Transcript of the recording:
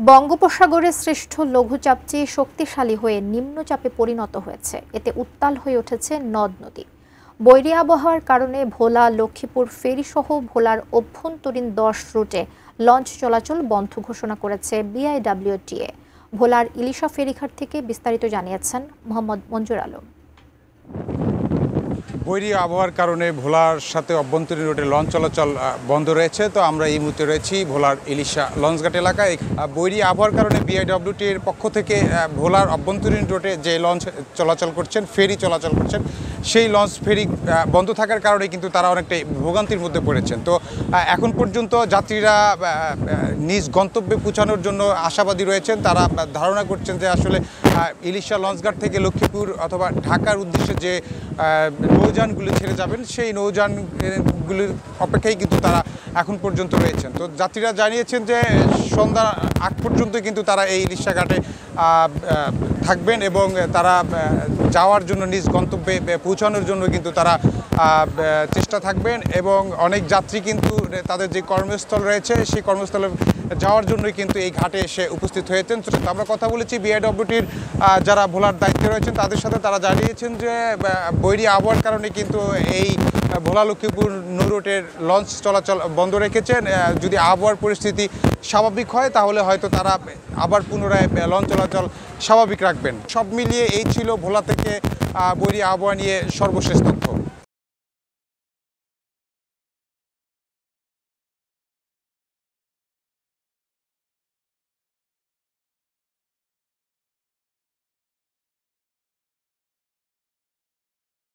বঙ্গোপসাগরে সৃষ্ট লঘুচাপ চেয়ে শক্তিশালী হয়ে নিম্নচাপে পরিণত হয়েছে। এতে উত্তাল হয়ে উঠেছে নদ নদী। বৈরী আবহাওয়ার কারণে ভোলা লক্ষ্মীপুর ফেরিসহ ভোলার অভ্যন্তরীণ 10 রুটে লঞ্চ চলাচল বন্ধ ঘোষণা করেছে বিআইডব্লিউটিএ। ভোলার ইলিশা ফেরিঘাট থেকে বিস্তারিত জানিয়েছেন মোহাম্মদ মঞ্জুর আলম। বৈরী আবহাওয়ার কারণে ভোলার সাথে অভ্যন্তরীণ রুটে লঞ্চ চলাচল বন্ধ রয়েছে। তো আমরা এই মুহূর্তে রয়েছি ভোলার ইলিশা লঞ্চঘাট এলাকায়। বৈরী আবহাওয়ার কারণে বিআইডব্লিউটির পক্ষ থেকে ভোলার অভ্যন্তরীণ রুটে যে লঞ্চ চলাচল করছেন, ফেরি চলাচল করছেন, সেই লঞ্চ ফেরি বন্ধ থাকার কারণে কিন্তু তারা অনেকটাই ভোগান্তির মধ্যে পড়েছেন। তো এখন পর্যন্ত যাত্রীরা নিজ গন্তব্যে পৌঁছানোর জন্য আশাবাদী রয়েছেন। তারা ধারণা করছেন যে আসলে ইলিশা লঞ্চঘাট থেকে লক্ষ্মীপুর অথবা ঢাকার উদ্দেশ্যে যে নৌযানগুলি ছেড়ে যাবেন, সেই নৌযানগুলির অপেক্ষায় কিন্তু তারা এখন পর্যন্ত রয়েছেন। তো যাত্রীরা জানিয়েছেন যে সন্ধ্যা আগ পর্যন্ত কিন্তু তারা এই ইলিশা ঘাটে থাকবেন এবং তারা যাওয়ার জন্য নিজ গন্তব্যে পৌঁছানোর জন্য কিন্তু তারা চেষ্টা থাকবেন। এবং অনেক যাত্রী কিন্তু তাদের যে কর্মস্থল রয়েছে সেই কর্মস্থলে যাওয়ার জন্যই কিন্তু এই ঘাটে এসে উপস্থিত হয়েছেন। তো আমরা কথা বলেছি বিআইডব্লিউটির যারা ভোলার দায়িত্বে রয়েছেন তাদের সাথে। তারা জানিয়েছেন যে বৈরী আবহাওয়ার কারণে কিন্তু এই ভোলা লক্ষ্মীপুর নৌ রুটের লঞ্চ চলাচল বন্ধ রেখেছেন। যদি আবহাওয়ার পরিস্থিতি স্বাভাবিক হয় তাহলে হয়তো তারা আবার পুনরায় লঞ্চ চলাচল স্বাভাবিক রাখবেন। সব মিলিয়ে এই ছিল ভোলা থেকে বৈরী আবহাওয়া নিয়ে সর্বশেষ তথ্য।